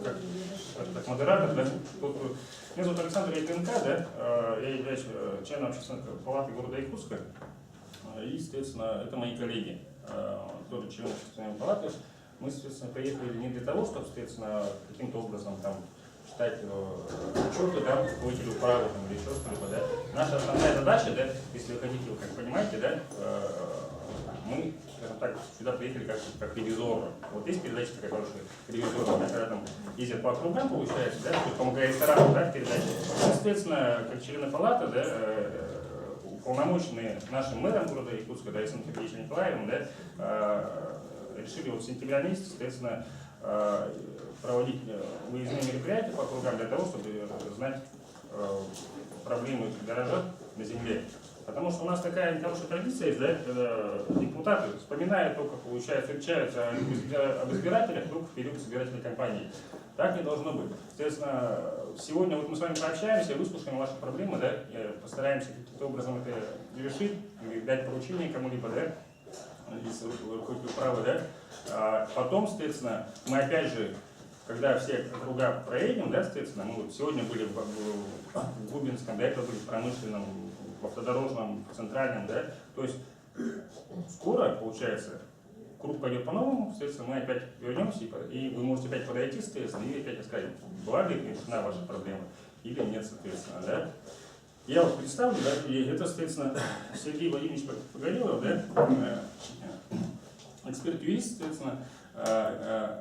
как модератор, да, меня зовут Александр Яковенко, да, я являюсь членом общественной палаты города Якутска, и, соответственно, это мои коллеги, тоже члены общественной палаты. Мы, соответственно, приехали не для того, чтобы, соответственно, каким-то образом там читать отчеты, да, руководителю права или еще что-либо, да. Наша основная задача, да, если вы хотите, вы как понимаете, да, мы, скажем так, сюда приехали как ревизоры. Вот есть передача, которая ревизоры, да, когда там ездят по округам, получается, да, помогая ресторанам, да, передачи. Соответственно, как члены палаты, да, уполномоченные нашим мэром города Якутска, да, Александром Сергеевичем Николаевым, да, решили вот с сентября месяца, соответственно, проводить выездные мероприятия по округам для того, чтобы знать проблемы горожан на земле. Потому что у нас такая нехорошая традиция есть, да, когда депутаты вспоминают только, получается, встречаются об избирателях только в период избирательной кампании. Так не должно быть. Соответственно, сегодня вот мы с вами пообщаемся, выслушаем ваши проблемы, да, постараемся каким-то образом это решить, или дать поручение кому-либо, да, из руководителя права, да. А потом, соответственно, мы опять же, когда все округа проедем, да, соответственно, мы вот сегодня были в Губинском, до этого были в Промышленном, в Автодорожном, в Центральном, да, то есть скоро, получается, круг пойдет по-новому, соответственно, мы опять вернемся, и вы можете опять подойти, соответственно, и опять сказать, была ли решена ваша проблема или нет, соответственно, да. Я вот представлю, да, и это, соответственно, Сергей Владимирович Погорелов, да, эксперт-юрист, соответственно,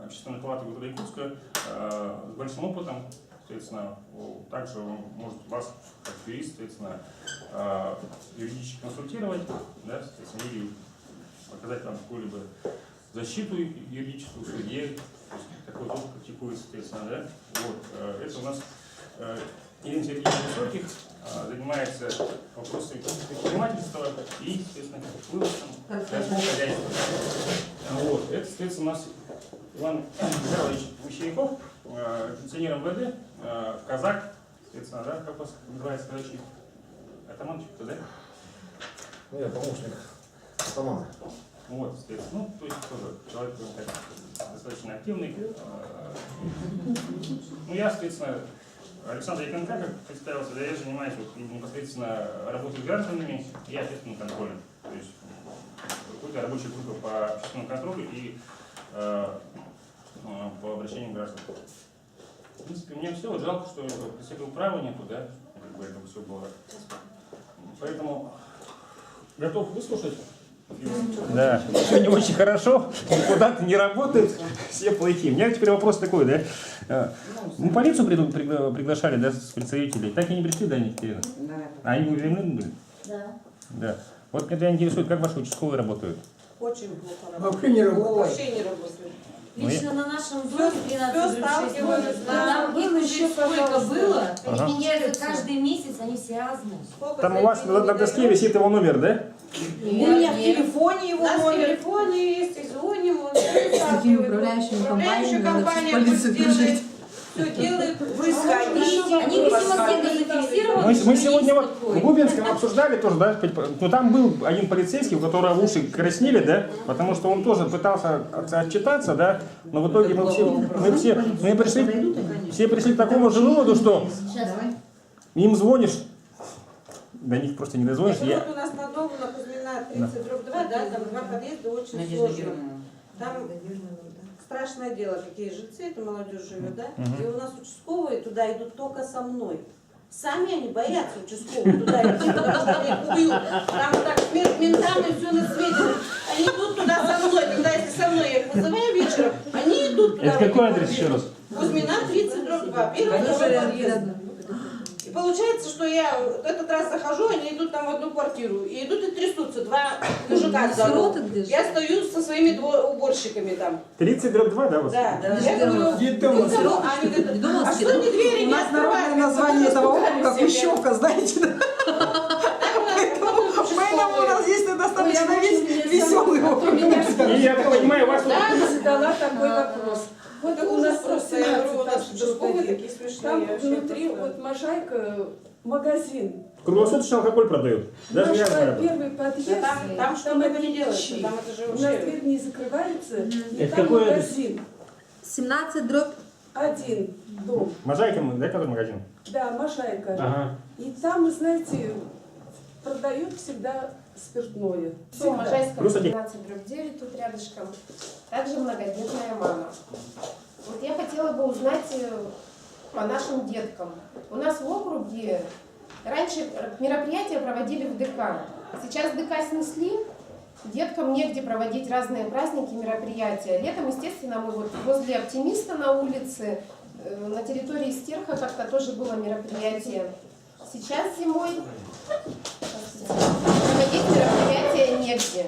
общественной палаты города Якутска, с большим опытом, соответственно, также он может вас, как юрист, соответственно, юридически консультировать, да, соответственно, или показать вам какую-либо защиту юридическую в суде, такой опыт практикуется, соответственно, да. Вот, это у нас Ирина Сергеевна Высоких занимается вопросами предпринимательства и, соответственно, вывозом городского хозяйства. Вот. Это, соответственно, у нас Иван Михайлович Мещеряков, пенсионер МВД, казак, соответственно, да, как у вас называется, короче, атаманчик, да? Ну, я помощник атамана. Вот, соответственно, ну, то есть тоже человек так, достаточно активный. Ну, я, соответственно, Александр Яковенко, как представился, да, я занимаюсь вот, непосредственно работой с гражданами и общественным контролем. То есть какой-то рабочая группа по общественному контролю и по обращениям граждан. В принципе, у меня все. Вот жалко, что председателя права нету, да, как бы этого все было. Поэтому готов выслушать. Да, все не очень хорошо, депутаты не работают, все плохие. У меня теперь вопрос такой, да? Мы полицию приглашали, да, с представителей, так и не пришли, да, Екатерина? Да. А они уведомлены были? Да. Да. Вот меня интересует, как ваши участковые работают? Очень плохо работают. Вообще не работают. Вообще не работают. Лично на нашем доме 13 сталкивались, там их еще сколько было, Ага. они меняются каждый месяц, они все разные. Там у вас на доске висит его номер, да? У меня в телефоне его номер. В телефоне есть, и звоним, он такими управляющими компаниями полицию прижить. все делает, вы сходите. Они, видимо, где-то зафиксированы. Мы сегодня вот в Губинском обсуждали тоже, да, но там был один полицейский, у которого уши краснели, да, потому что он тоже пытался отчитаться, да, но в итоге все пришли к такому же выводу, что им звонишь, до них просто не дозвонишь. Вот у нас на дому на Кузьмина 30/2, да, там два подъезда очень сложные. Там страшное дело, какие жильцы, это молодежь живет, да? И у нас участковые туда идут только со мной. Сами они боятся участковых туда идти, потому что они их убьют. Там так смерть ментам и все на свете. Они идут туда со мной. Когда если со мной я их вызываю вечером, они идут туда. Это какой адрес еще раз? Кузьмина 30/2, первый подъезд. И получается, что я этот раз захожу, они идут там в одну квартиру. И идут и трясутся, два мужика с дорог. Я стою со своими уборщиками там. 30/2, да, вот? Да. Я говорю, они говорят, а что не двери У не нас народное открывают? название этого округа Кущевка, знаете, да? Поэтому у нас есть достаточно веселый округ. И я так понимаю, у вас тут... Я задала такой вопрос. Вот Это у нас просто, я говорю, у нас там участковые такие смешные. Там я вообще внутри просто- вот Можайка магазин. Круглосуточный алкоголь продают. Даже Наш я знаю. первый подъезд. Там что-то не делается, там это же У нас вообще... дверь не закрывается, и Это там какой магазин. 17/5. один дом, Можайкин, да, который магазин? да, Машайка. Ага. И там, вы знаете, продают всегда спиртное. Все, Можайская, Плюс один. 12/9 тут рядышком. Также многодетная мама. Вот я хотела бы узнать по нашим деткам. У нас в округе раньше мероприятия проводили в ДК. Сейчас ДК снесли, деткам негде проводить разные праздники, мероприятия. Летом, естественно, мы вот возле Оптимиста на улице, на территории Стерха как-то тоже было мероприятие. Сейчас зимой проводить мероприятия негде.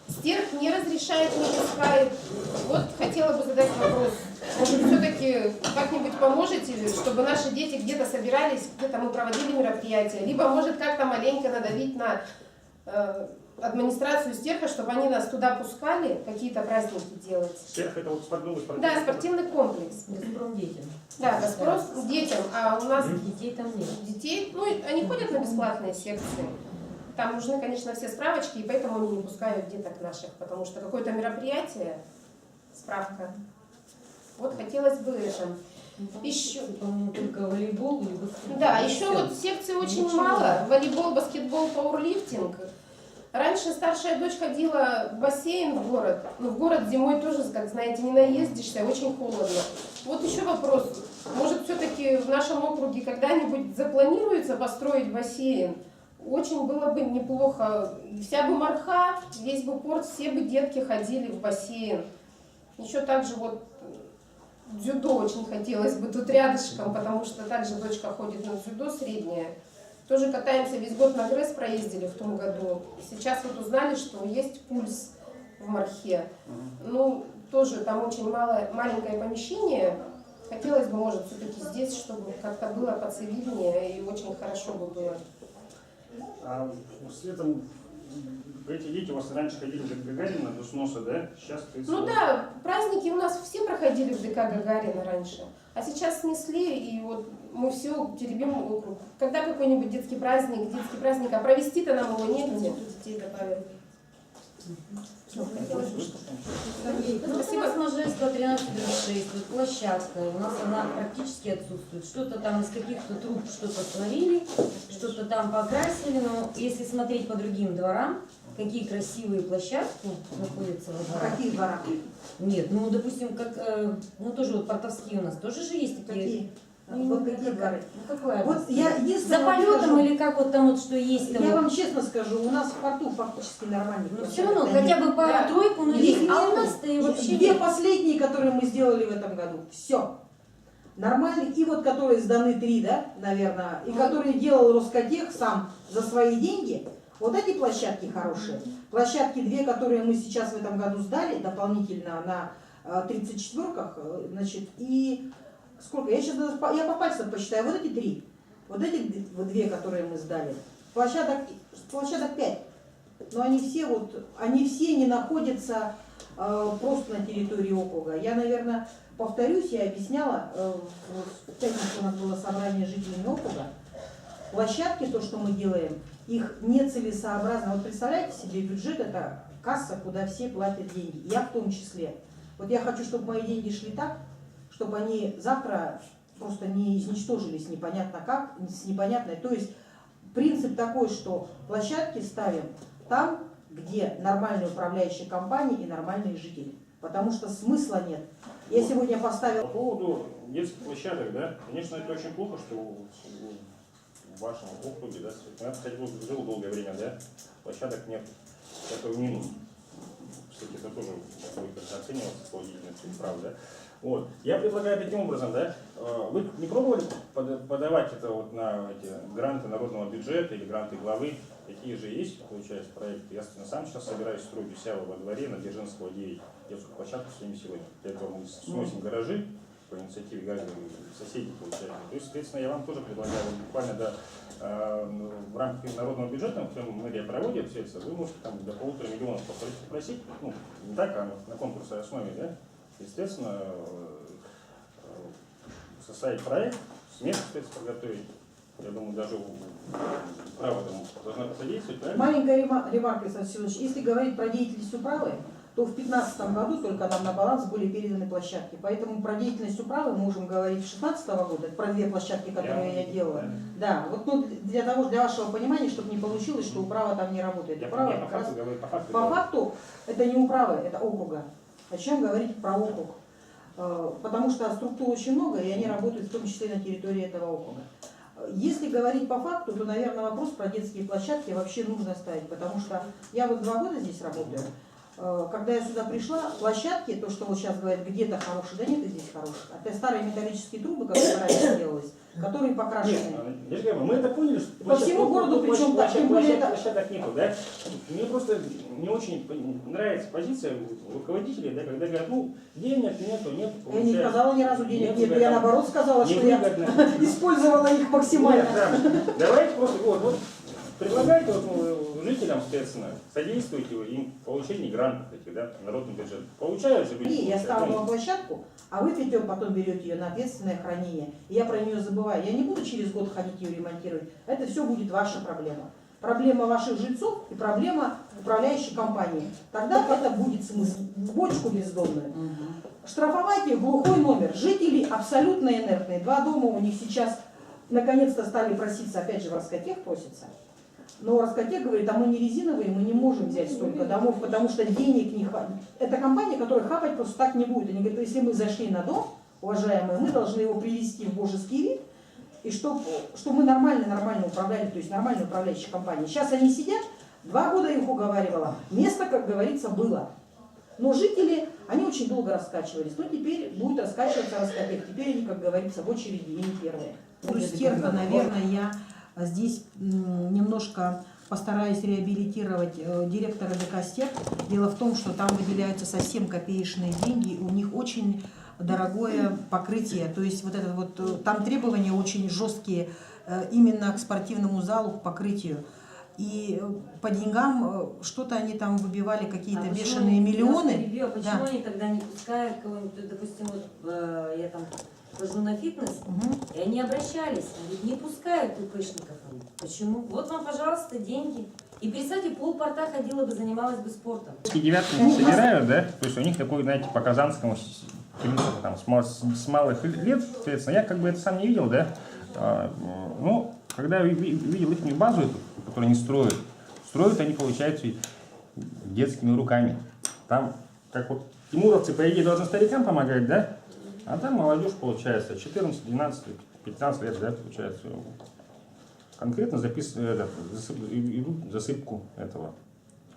Стерх не разрешает, не пускает. Вот хотела бы задать вопрос. Может, все-таки как-нибудь поможете, чтобы наши дети где-то собирались, где-то мы проводили мероприятия? Либо, может, как-то маленько надавить на администрацию Стерха, чтобы они нас туда пускали, какие-то праздники делать. Стерх это вот спортивный Да, спортивный комплекс. Газпром детям. Да, Газпром детям, а у нас Детей там нет. детей, ну, они ходят на бесплатные секции. Там нужны, конечно, все справочки, и поэтому они не пускают деток наших, потому что какое-то мероприятие, справка. Вот хотелось бы это. Еще, По-моему, только волейбол и баскетбол. да, еще вот секций очень Ничего. мало. Волейбол, баскетбол, пауэрлифтинг. Раньше старшая дочь ходила в бассейн в город. Но в город зимой тоже, как знаете, не наездишься, очень холодно. Вот еще вопрос. Может, все-таки в нашем округе когда-нибудь запланируется построить бассейн? Очень было бы неплохо. Вся бы Марха, весь бы порт, все бы детки ходили в бассейн. Еще также вот дзюдо очень хотелось бы тут рядышком, потому что также дочка ходит на дзюдо среднее. Тоже катаемся весь год на ГРЭС, проездили в том году. Сейчас вот узнали, что есть пульс в Мархе. Ну, тоже там очень маленькое помещение. Хотелось бы, может, все-таки здесь, чтобы как-то было поцивильнее и очень хорошо бы было. А с летом эти дети у вас раньше ходили в Гагарина до сноса, да? Сейчас Ну да, праздники у нас все проходили в ДК Гагарина раньше, а сейчас снесли, и вот мы все теребим округ. Когда какой-нибудь детский праздник, а провести-то нам его негде. Детей добавят. Ну, у нас Можайская 13/6, вот площадка, у нас она практически отсутствует. Что-то там из каких-то труб что-то сварили, что-то там покрасили, но если смотреть по другим дворам, какие красивые площадки находятся во дворах. Какие двора? Нет, ну, допустим, как, ну, тоже вот портовские у нас тоже же есть такие. Какие? Ну, Вот не какие дворы? Ну, какая? Вот я За единственное полетом скажу, или как вот там вот что есть там? я вам честно скажу, у нас в порту фактически нормальных Ну, площадок все равно, нет. хотя бы пару-тройку, но Их есть. А у нету. нас-то и вообще Две нет. последние, которые мы сделали в этом году. Все. Нормальные. И вот которые сданы 3, да, наверное, и которые делал Роскотех сам за свои деньги. Вот эти площадки хорошие. Площадки 2, которые мы сейчас в этом году сдали дополнительно на 34-ках, значит, и сколько? Я сейчас я по пальцам посчитаю. Вот эти 3. Вот эти 2, которые мы сдали. Площадок 5. Но они все не находятся просто на территории округа. Я, наверное, повторюсь, я объясняла, в пятницу у нас было собрание жителей округа. Площадки, то, что мы делаем, их нецелесообразно. Вот представляете себе, бюджет — это касса, куда все платят деньги, я в том числе. Вот я хочу, чтобы мои деньги шли так, чтобы они завтра просто не изничтожились непонятно как, с непонятной. То есть принцип такой, что площадки ставим там, где нормальные управляющие компании и нормальные жители. Потому что смысла нет. Я сегодня поставила... По поводу детских площадок, да, конечно, это очень плохо, что в вашем округе, да, я, кстати, жил долгое время, да, площадок нет. Это минус. Кстати, это тоже будет оцениваться с положительностью, правда. Вот. Я предлагаю таким образом, да, вы не пробовали подавать это вот на эти гранты народного бюджета или гранты главы? Какие же есть, получается, проекты? Я сам сейчас собираюсь строить у себя во дворе на Дзержинского 9 детскую площадку своими силами. Для этого мы сносим гаражи по инициативе граждан соседей, получается. То есть, соответственно, я вам тоже предлагаю вот буквально в рамках народного бюджета, который мэрия проводит, все это, вы можете там до 1,5 миллиона попросить, ну, не так, а на конкурсной основе, да? Естественно, составить проект, смерть подготовить. Я думаю, даже право должна посодействовать, правильно? Маленькая ремарка, Александр Васильевич. Если говорить про деятельность управы, то в 2015 году только нам на баланс были переданы площадки. Поэтому про деятельность управы мы можем говорить 2016 года, это про 2 площадки, которые я делала. Да, вот ну, для вашего понимания, чтобы не получилось, что управа там не работает. Я Управа по как раз- факту говорю, по факту. по факту это не управа, это округа. О чем говорить про округ? Потому что структур очень много, и они работают в том числе на территории этого округа. Если говорить по факту, то, наверное, вопрос про детские площадки вообще нужно ставить, потому что я вот 2 года здесь работаю. Когда я сюда пришла, площадки, то, что вот сейчас говорят, где-то хорошие, да нет и здесь хороших. Это старые металлические трубы, которые раньше делалось, которые покрашены. Нет, я же говорю, мы это поняли, что По всему городу, причем так, тем более это- площадок нету, да? Мне просто не очень нравится позиция руководителей, да, когда говорят, ну, денег нету, Я не сказала ни разу денег нет, я наоборот сказала, что я невыгодно. использовала их максимально. Нет, да. Давайте просто вот предлагайте вот, ну, жителям, соответственно, содействуйте им в получении грантов этих, да, народный бюджет. Получают же люди. И я получают. ставлю вам площадку, а вы потом берете ее на ответственное хранение. И я про нее забываю. Я не буду через год ходить ее ремонтировать. Это все будет ваша проблема. Проблема ваших жильцов и проблема управляющей компании. Тогда это будет смысл. В бочку бездомную. Штрафовать их глухой номер. Жители абсолютно инертные. 2 дома у них сейчас наконец-то стали проситься, опять же в Роскотех просится. Но Роскотех говорит, а мы не резиновые, мы не можем взять столько домов, потому что денег не хватит. Это компания, которая хапать просто так не будет. Они говорят, если мы зашли на дом, уважаемые, мы должны его привести в божеский вид, и чтобы мы нормально управляли, то есть нормально управляющая компания. Сейчас они сидят, 2 года я их уговаривала, место, как говорится, было. Но жители, они очень долго раскачивались. Но теперь будет раскачиваться Роскотех. Теперь они, как говорится, в очереди и не первые. Плюс терка, наверное, я здесь немножко постараюсь реабилитировать директора ДКСТЕК. Дело в том, что там выделяются совсем копеечные деньги, у них очень дорогое покрытие, то есть вот это вот, там требования очень жесткие именно к спортивному залу, к покрытию. И по деньгам что-то они там выбивали, какие-то бешеные миллионы. Почему Да. они тогда не пускают кого-нибудь, допустим, вот я там хожу на фитнес, и они обращались, говорят, не пускают ИПшников. Почему? Вот вам, пожалуйста, деньги. И представьте, полпорта ходила бы, занималась бы спортом. Девятки собирают, да? То есть у них такой, знаете, по казанскому принципу, там, с малых лет, соответственно, я как бы это сам не видел, да? Ну, когда я видел их базу, эту, которую они строят они, получается, детскими руками. Там, как вот тимуровцы, по идее, должны старикам помогать, да? А там молодежь, получается, 14, 12, 15 лет, да, получается, конкретно идут засыпку этого.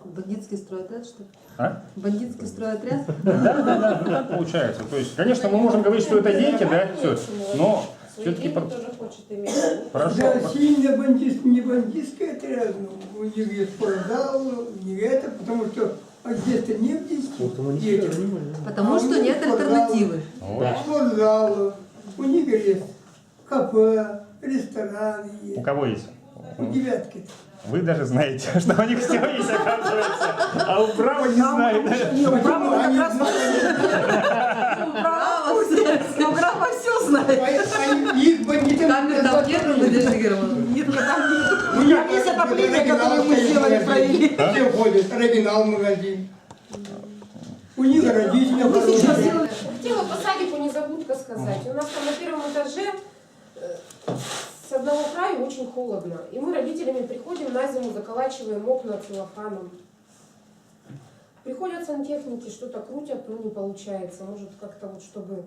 Бандитский стройотряд, что ли? А? Бандитский стройотряд? Да, так получается. То есть, конечно, мы можем говорить, что это дети, да, все, но все-таки тоже хочет иметь. хорошо. Да, сильно бандитский, не бандитский отряд, но у них есть спортзал, у них это, потому что одеты не в детстве. Потому что нет альтернативы. Вот. Спортзал, у них есть кафе, рестораны У есть. кого есть? У девятки. Вы даже знаете, что у них все есть, оказывается. А управа не знает. Не, управа как раз управа все знает. Их бандитам... Камер там нет, Надежда Германовна? Нет, там нет. Там есть отопление, которое мы сделали, провели. Все ходят, оригинал-магазин. У них родители Мы сейчас хорошие. сделали. Хотела по садику незабудка сказать. У нас там на 1-м этаже с одного края очень холодно. И мы родителями приходим на зиму, заколачиваем окна целлофаном. Приходят сантехники, что-то крутят, но не получается. Может как-то вот чтобы...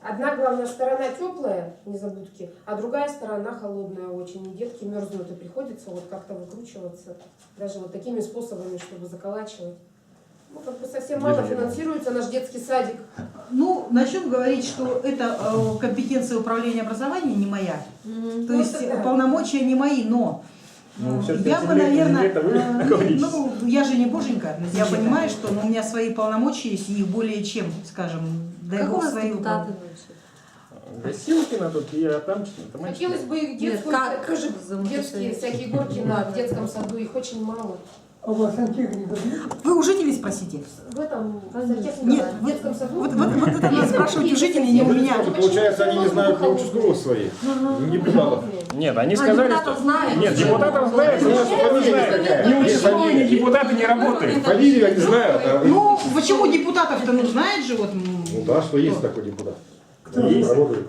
Одна, главная сторона теплая, незабудки, а другая сторона холодная очень. И детки мерзнут, и приходится вот как-то выкручиваться. Даже вот такими способами, чтобы заколачивать. Ну, как бы совсем мало финансируется наш детский садик. Ну, начнем говорить, что это компетенция управления образованием не моя. То есть это да. полномочия не мои, но Ну, всё-таки я бы, секрет, наверное, это вы руководите. ну, я же не боженька, я понимаю, что у меня свои полномочия есть, и их более чем, скажем, дай Как у бог вас свои депутаты вообще? Гостилкина тут, я там мальчики. Хотелось бы их Нет, детскую, как тоже взаимодействие? детские всякие горки на детском саду, их очень мало. А у вас сантехника нет? Вы у жителей спросите. В этом Нет, в детском саду. Вот это надо спрашивать у жителей, не у меня. Получается, они не знают ни участковых своих, ни депутатов. Нет, они сказали, что... знают. Нет, депутатов знают, но не знают. Ни участковые, ни депутаты не работают. Фамилию они знают, а вы... Ну, почему депутатов-то, ну, знает же, вот. Ну да, что есть такой депутат. Кто? Есть. Работает.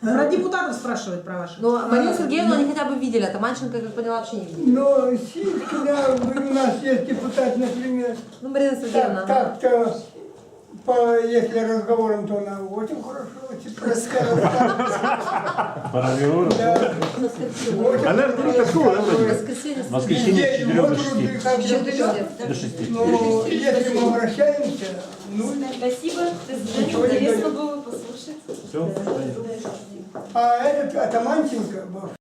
Про депутатов спрашивают, про ваших. Но Марину Сергеевну они хотя бы видели, а Таманченко, как поняла, вообще не видели. Но Сиськина, у нас есть депутат, например, Ну, Марина Сергеевна, так-то, если разговором, то она очень хорошо, очень простая рассказывает. Да. Очень Она же директор школы, да, вроде? воскресенье. Воскресенье с 4 до 6. До 6. Но если мы обращаемся, ну, Спасибо, Ничего не интересно дает. было послушать. Все. а этот Атаманченко,